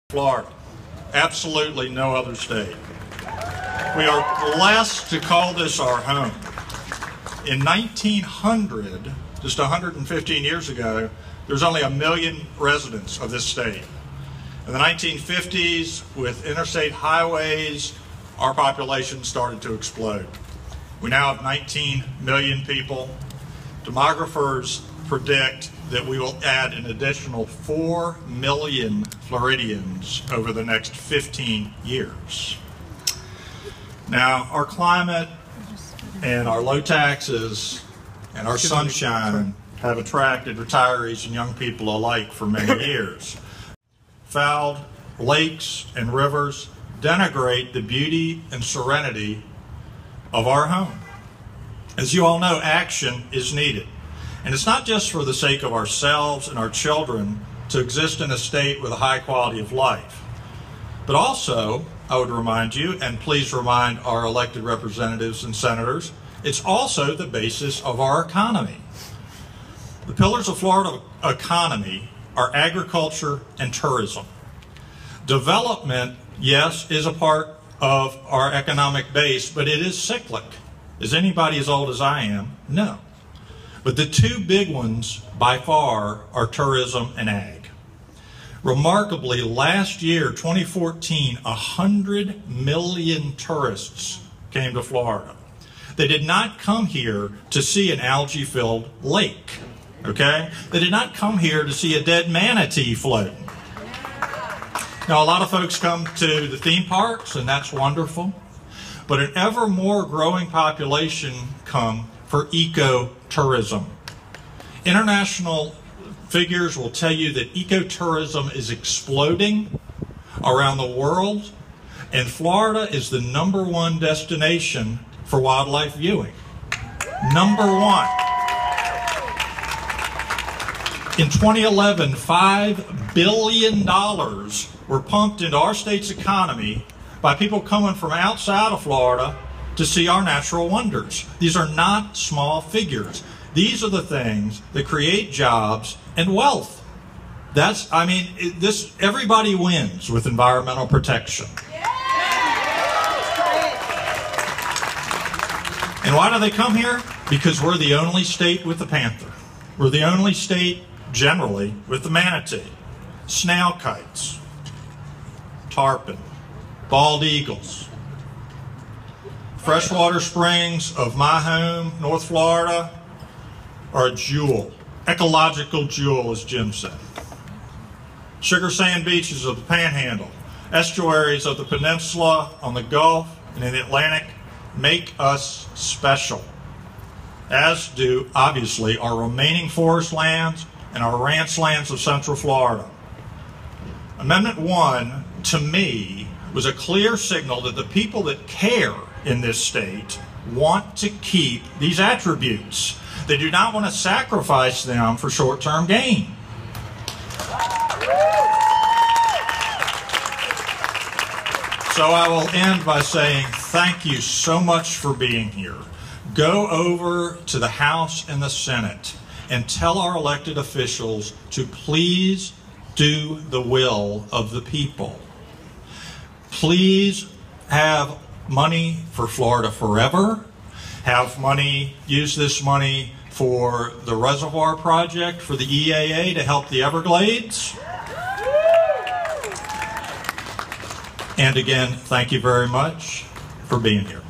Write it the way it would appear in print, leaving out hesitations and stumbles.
Florida. Absolutely no other state. We are blessed to call this our home. In 1900, just 115 years ago, there was only 1 million residents of this state. In the 1950s, with interstate highways, our population started to explode. We now have 19 million people. Demographers predict that we will add an additional 4 million Floridians over the next 15 years. Now, our climate and our low taxes and our sunshine have attracted retirees and young people alike for many years. Fouled lakes and rivers denigrate the beauty and serenity of our home. As you all know, action is needed. And it's not just for the sake of ourselves and our children to exist in a state with a high quality of life, but also, I would remind you, and please remind our elected representatives and senators, it's also the basis of our economy. The pillars of Florida economy are agriculture and tourism. Development, yes, is a part of our economic base, but it is cyclic. Is anybody as old as I am? No. But the two big ones by far are tourism and ag. Remarkably, last year, 2014, 100 million tourists came to Florida. They did not come here to see an algae-filled lake, okay? They did not come here to see a dead manatee floating. Now, a lot of folks come to the theme parks, and that's wonderful, but an ever more growing population come for ecotourism. International figures will tell you that ecotourism is exploding around the world, and Florida is the #1 destination for wildlife viewing. #1. In 2011, $5 billion were pumped into our state's economy by people coming from outside of Florida to see our natural wonders. These are not small figures. These are the things that create jobs and wealth. Everybody wins with environmental protection. And why do they come here? Because we're the only state with the panther. We're the only state, generally, with the manatee, snail kites, tarpon, bald eagles. Freshwater springs of my home, North Florida, are a jewel, ecological jewel, as Jim said. Sugar sand beaches of the Panhandle, estuaries of the peninsula, on the Gulf, and in the Atlantic make us special, as do, obviously, our remaining forest lands and our ranch lands of Central Florida. Amendment 1, to me, was a clear signal that the people that care in this state want to keep these attributes. They do not want to sacrifice them for short-term gain. So I will end by saying thank you so much for being here. Go over to the House and the Senate and tell our elected officials to please do the will of the people. Please have money for Florida Forever. Use this money for the reservoir project for the EAA to help the Everglades. And again, thank you very much for being here.